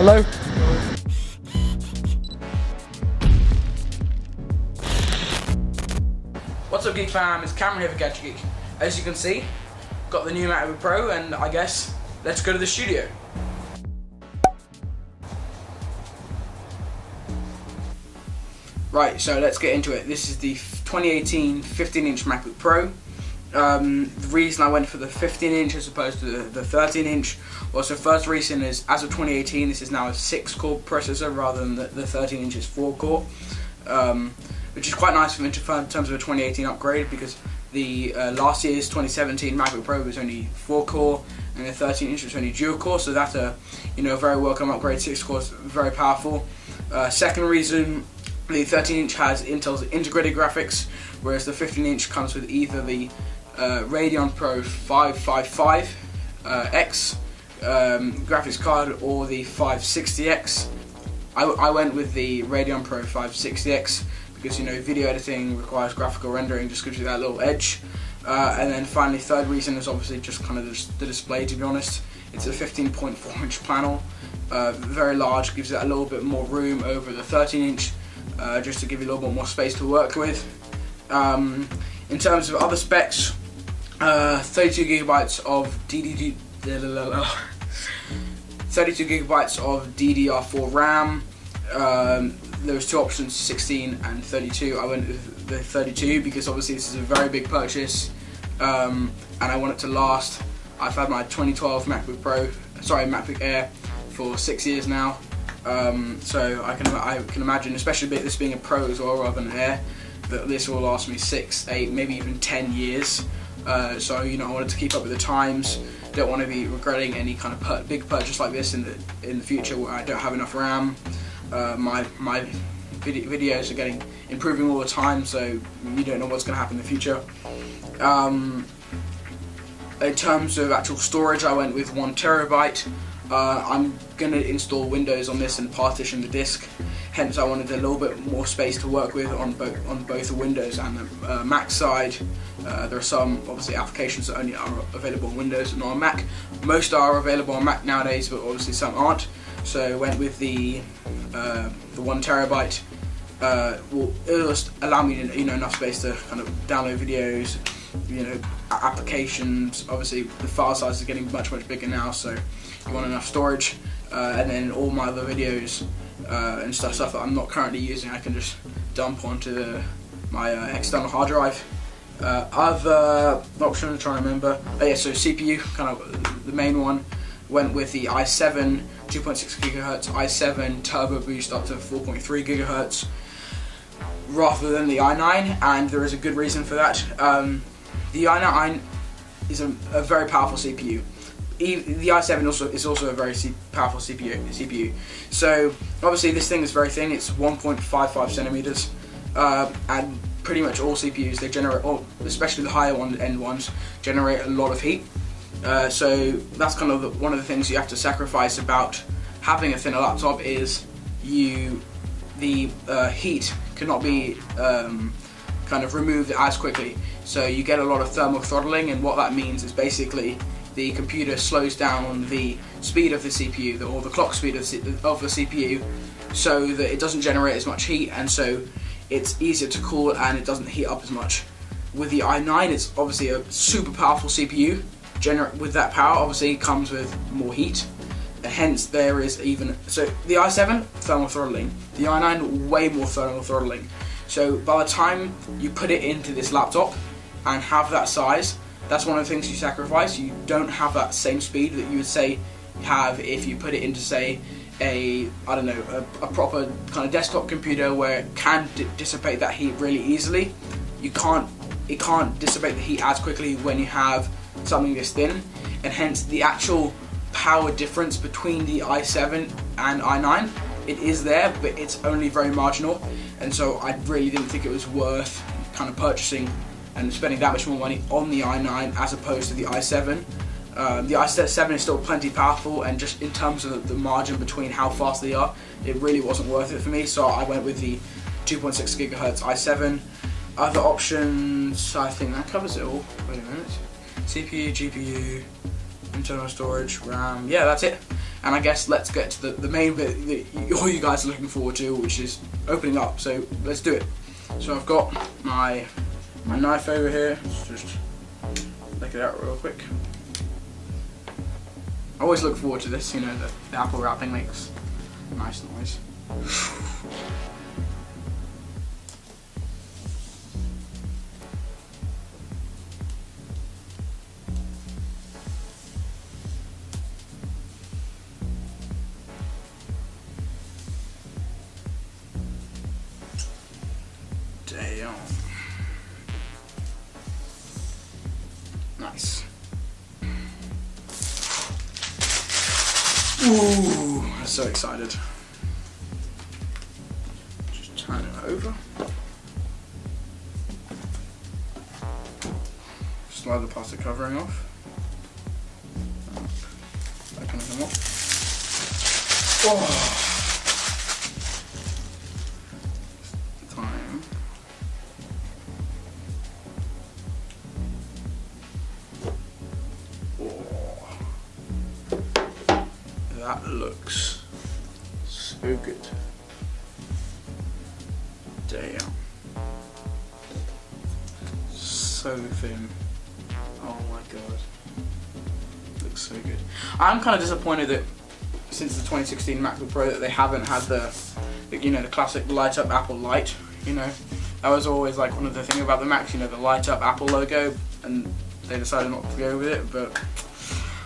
Hello? What's up, Geek fam? It's Cameron here for GadgetGeek. As you can see, got the new MacBook Pro, and I guess let's go to the studio. Right, so let's get into it. This is the 2018 15-inch MacBook Pro. The reason I went for the 15-inch as opposed to the 13-inch was the first reason is, as of 2018, this is now a 6-core processor rather than the 13-inch's 4-core, which is quite nice in terms of a 2018 upgrade, because the last year's 2017 MacBook Pro was only 4-core and the 13-inch was only dual-core, so that's a very welcome upgrade. 6 cores, very powerful. Second reason, the 13-inch has Intel's integrated graphics, whereas the 15-inch comes with either the Radeon Pro 555X graphics card or the 560X. I went with the Radeon Pro 560X because video editing requires graphical rendering, just gives you that little edge. And then finally, third reason is obviously just kind of the display. To be honest, it's a 15.4-inch panel, very large, gives it a little bit more room over the 13-inch. Just to give you a little bit more space to work with. In terms of other specs, 32 gigabytes of DDR4 RAM. There was two options, 16 and 32. I went with the 32 because obviously this is a very big purchase, and I want it to last. I've had my 2012 MacBook Air for 6 years now. So I can imagine, especially this being a Pro as well rather than Air, that this will last me 6, 8, maybe even 10 years. So I wanted to keep up with the times. Don't want to be regretting any kind of big purchase like this in the future where I don't have enough RAM. My videos are improving all the time, so you don't know what's going to happen in the future. In terms of actual storage, I went with 1 terabyte. I'm going to install Windows on this and partition the disk, hence I wanted a little bit more space to work with on both the Windows and the Mac side. There are some obviously applications that only are available on Windows and not on Mac. Most are available on Mac nowadays, but obviously some aren't. So I went with the 1 terabyte. It'll just allow me enough space to kind of download videos, applications. Obviously the file size is getting much bigger now, so you want enough storage, and then all my other videos and stuff that I'm not currently using, I can just dump onto my external hard drive. Other option, I'm trying to remember. So CPU, kind of the main one, went with the i7 2.6 GHz i7 turbo boost up to 4.3 GHz rather than the i9, and there is a good reason for that. The i9 is a very powerful CPU. The i7 is also a very powerful CPU. So obviously this thing is very thin. It's 1.55 centimeters, and pretty much all CPUs, they generate, especially the higher end ones, generate a lot of heat. So that's kind of one of the things you have to sacrifice about having a thinner laptop is the heat cannot be kind of removed as quickly. So you get a lot of thermal throttling, and what that means is basically the computer slows down the speed of the CPU, or the clock speed of the CPU, so that it doesn't generate as much heat, and so it's easier to cool and it doesn't heat up as much. With the i9, it's obviously a super powerful CPU. With that power, obviously, comes with more heat, and hence there is so the i7 thermal throttling, the i9 way more thermal throttling. So by the time you put it into this laptop and have that size, that's one of the things you sacrifice. You don't have that same speed that you would say have if you put it into, say, a proper kind of desktop computer where it can dissipate that heat really easily. It can't dissipate the heat as quickly when you have something this thin, and hence the actual power difference between the i7 and i9, it is there, but it's only very marginal, and so I really didn't think it was worth kind of purchasing and spending that much more money on the i9 as opposed to the i7. The i7 is still plenty powerful, and just in terms of the margin between how fast they are, it really wasn't worth it for me, so I went with the 2.6 GHz i7. Other options, I think that covers it all. Wait a minute. CPU, GPU, internal storage, RAM, yeah, that's it. And I guess let's get to the main bit that all you guys are looking forward to, which is opening up. So let's do it. So I've got my knife over here. Let's just take it out real quick. I always look forward to this, you know, the Apple wrapping makes a nice noise. Damn. Nice. Ooh, I'm so excited. Just turn it over. Slide the plastic covering off. That can come off. Oh. Time. Oh. That looks so good. Damn. So thin. Oh my god. Looks so good. I'm kind of disappointed that since the 2016 MacBook Pro that they haven't had the you know, the classic light up Apple light, you know. That was always like one of the things about the Macs, you know, the light up Apple logo, and they decided not to go with it, but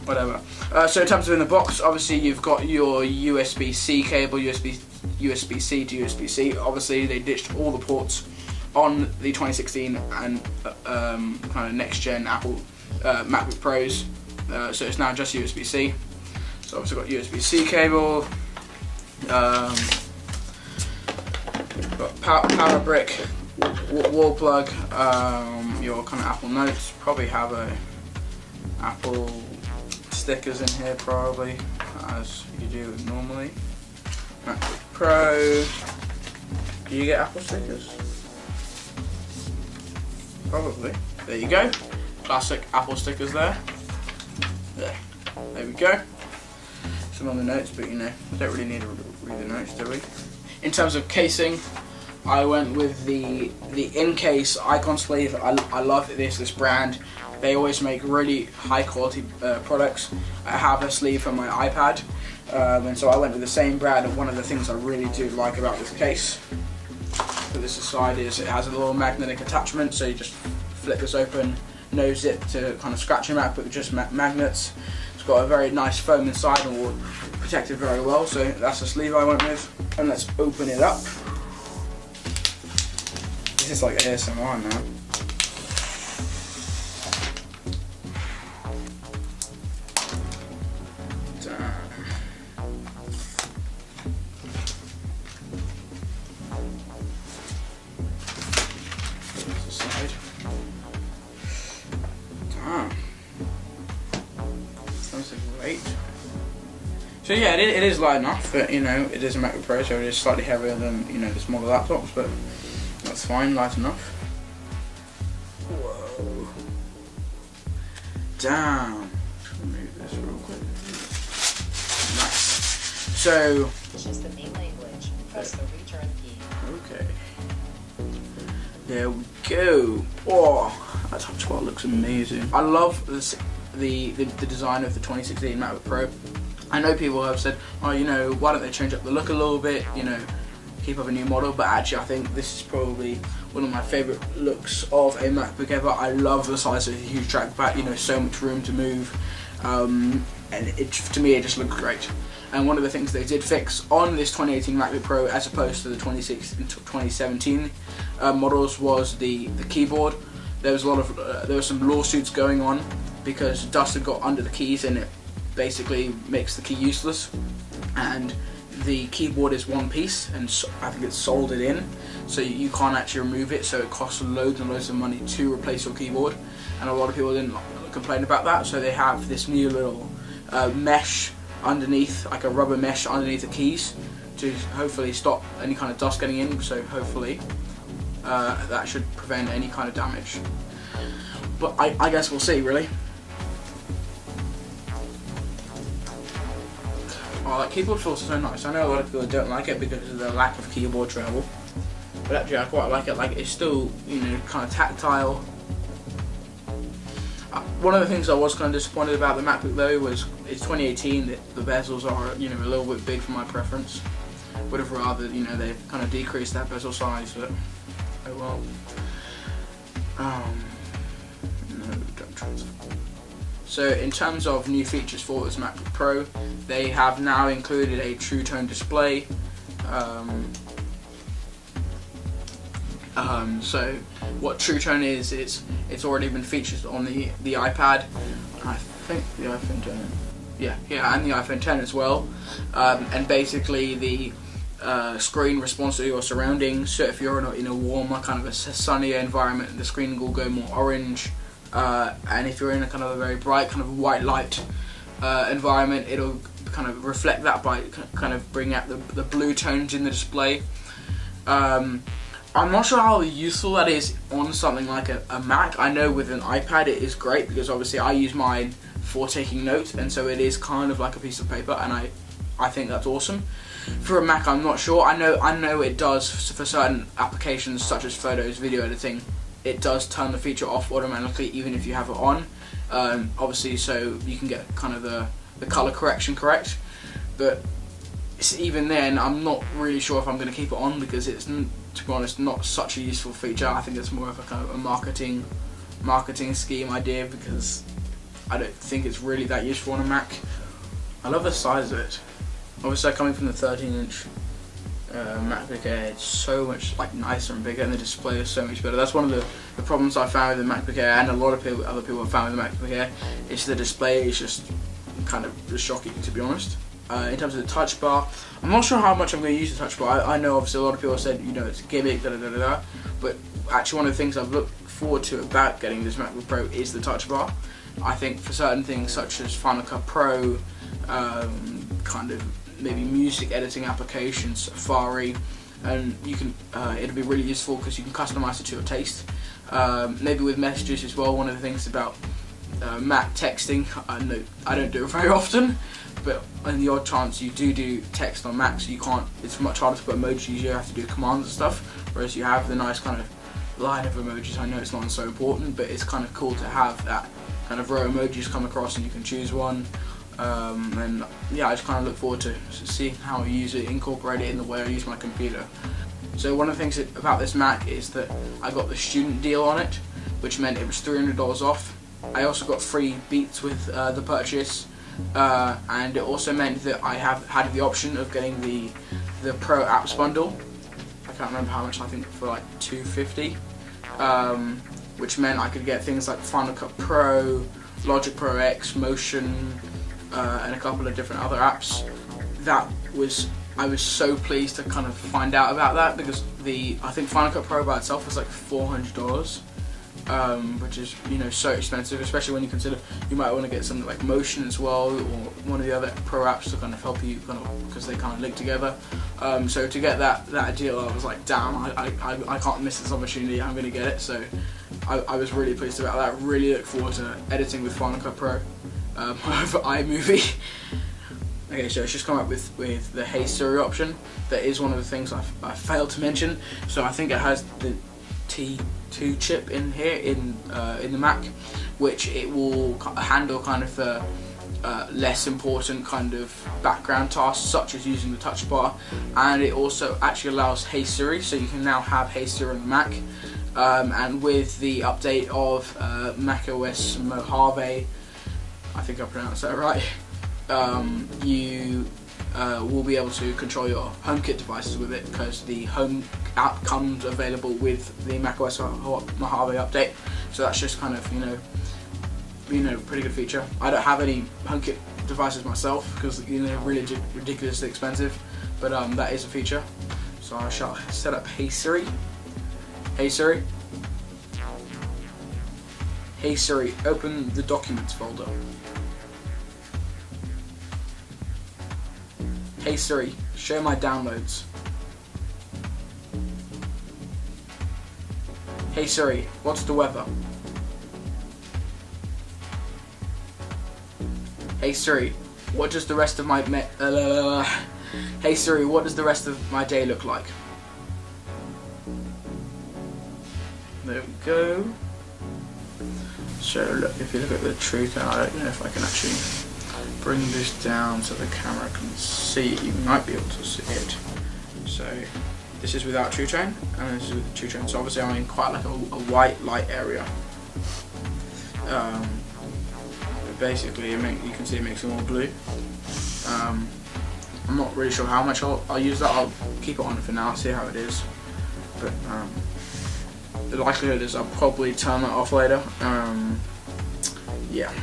whatever. So in terms of in the box, obviously you've got your USB-C cable, USB-C to USB-C. Obviously they ditched all the ports on the 2016 and kind of next gen Apple MacBook Pros, so it's now just USB-C. So obviously got USB-C cable, got power brick, wall plug, your kind of Apple Notes, probably have a Apple stickers in here probably, as you do normally. MacBook Pro, do you get Apple stickers? Probably. There you go. Classic Apple stickers there. There we go. Some on the notes, but you know, we don't really need to read the notes, do we? In terms of casing, I went with the in-case icon sleeve. I love this brand. They always make really high quality products. I have a sleeve for my iPad, and so I went with the same brand. And one of the things I really do like about this case, put this aside, is it has a little magnetic attachment, so you just flip this open, no zip to kind of scratch your Mac, but just magnets. It's got a very nice foam inside and will protect it very well, so that's the sleeve I went with. And let's open it up. This is like ASMR now. Great. So yeah, it is light enough, but you know, it is a MacBook Pro, so it is slightly heavier than, you know, the smaller laptops, but that's fine, light enough. Whoa. Damn. Remove this real quick. Nice. So. Choose the main language. Press the return key. Okay. There we go. Oh, that touch bar looks amazing. I love this. The design of the 2016 MacBook Pro. I know people have said, oh, you know, why don't they change up the look a little bit, you know, keep up a new model, but actually I think this is probably one of my favourite looks of a MacBook ever. I love the size of the huge trackpad, you know, so much room to move, and to me it just looks great. And one of the things they did fix on this 2018 MacBook Pro as opposed to the 2017 models was the keyboard. There was there were some lawsuits going on because dust had got under the keys and it basically makes the key useless, and the keyboard is one piece and I think it's soldered in, so you can't actually remove it, so it costs loads and loads of money to replace your keyboard, and a lot of people didn't complain about that, so they have this new little mesh underneath, like a rubber mesh underneath the keys to hopefully stop any kind of dust getting in, so hopefully that should prevent any kind of damage. But I guess we'll see, really. Oh, like keyboard feels so nice. I know a lot of people don't like it because of the lack of keyboard travel, but actually I quite like it. Like it's still, you know, kind of tactile. One of the things I was kind of disappointed about the MacBook though was it's 2018. The bezels are, you know, a little bit big for my preference. Would have rather, you know, they've kind of decreased that bezel size, but oh well. No, don't transfer. So in terms of new features for this MacBook Pro, they have now included a True Tone display. So what True Tone is, it's already been featured on the iPad. I think the iPhone 10. Yeah, and the iPhone 10 as well. And basically the screen responds to your surroundings. So if you're in a warmer, kind of a sunnier environment, the screen will go more orange. And if you're in a kind of a very bright, kind of white light environment, it'll kind of reflect that by kind of bring out the blue tones in the display. I'm not sure how useful that is on something like a Mac. I know with an iPad it is great because obviously I use mine for taking notes, and so it is kind of like a piece of paper, and I think that's awesome. For a Mac, I'm not sure. I know it does for certain applications such as photos, video editing. It does turn the feature off automatically even if you have it on. Obviously, so you can get kind of the color correction correct. But even then, I'm not really sure if I'm going to keep it on because it's, to be honest, not such a useful feature. I think it's more of a kind of a marketing scheme idea because I don't think it's really that useful on a Mac. I love the size of it. Obviously, coming from the 13-inch MacBook Air, it's so much like nicer and bigger, and the display is so much better. That's one of the problems I found with the MacBook Air, and a lot of other people have found with the MacBook Air. Is the display is just kind of shocking, to be honest. In terms of the touch bar, I'm not sure how much I'm going to use the touch bar. I know obviously a lot of people have said, you know, it's a gimmick, but actually one of the things I've looked forward to about getting this MacBook Pro is the touch bar. I think for certain things such as Final Cut Pro, kind of maybe music editing applications, Safari, and you can it'll be really useful because you can customize it to your taste. Maybe with messages as well. One of the things about Mac texting, I don't do it very often, but in the odd chance you do text on Mac, so you can't. It's much harder to put emojis. You have to do commands and stuff, whereas you have the nice kind of line of emojis. I know it's not so important, but it's kind of cool to have that kind of row emojis come across and you can choose one. And yeah, I just kind of look forward to seeing how I use it, incorporate it in the way I use my computer. So one of the things about this Mac is that I got the student deal on it, which meant it was $300 off. I also got free Beats with the purchase, and it also meant that I had the option of getting the Pro Apps bundle. I can't remember how much, I think for like $250, which meant I could get things like Final Cut Pro, Logic Pro X, Motion, and a couple of different other apps. I was so pleased to kind of find out about that because I think Final Cut Pro by itself was like $400, which is, you know, so expensive, especially when you consider you might want to get something like Motion as well, or one of the other Pro apps to kind of help you kind of because they kind of link together. So to get that deal, I was like, damn, I can't miss this opportunity. I'm going to get it. So I was really pleased about that. Really look forward to editing with Final Cut Pro over iMovie. Okay, so it's just come up with the Hey Siri option. That is one of the things I failed to mention. So I think it has the T2 chip in here in the Mac, which it will handle kind of the less important kind of background tasks such as using the touch bar, and it also actually allows Hey Siri, so you can now have Hey Siri on the Mac. And with the update of macOS Mojave, I think I pronounced that right, you will be able to control your HomeKit devices with it because the Home app comes available with the macOS Mojave update. So that's just kind of, you know, pretty good feature. I don't have any HomeKit devices myself because, you know, really ridiculously expensive, but that is a feature. So I shall set up Hey Siri. Hey Siri. Hey Siri, open the Documents folder. Hey Siri, show my downloads. Hey Siri, what's the weather? Hey Siri, What does the rest of my Hey Siri, what does the rest of my day look like? There we go. So look, if you look at the true tone, I don't know if I can actually bring this down so the camera can see. You might be able to see it. So this is without true tone, and this is with the true tone. So obviously I'm in quite like a white light area. But basically, you can see it makes it more blue. I'm not really sure how much I'll use that. I'll keep it on for now, see how it is. But the likelihood is I'll probably turn that off later. Yeah.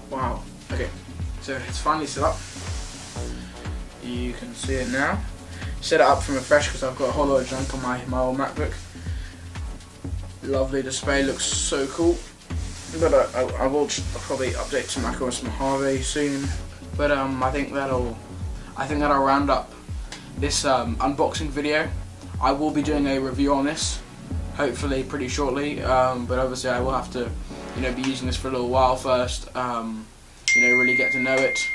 Wow. Okay. So it's finally set up. You can see it now. Set it up from afresh because I've got a whole lot of junk on my old MacBook. Lovely display, looks so cool. But I will probably update to macOS Mojave soon. But I think that'll round up this unboxing video. I will be doing a review on this, hopefully pretty shortly. But obviously I will have to, be using this for a little while first. Really get to know it.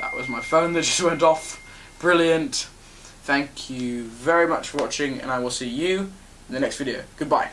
That was my phone that just went off. Brilliant. Thank you very much for watching, and I will see you in the next video. Goodbye.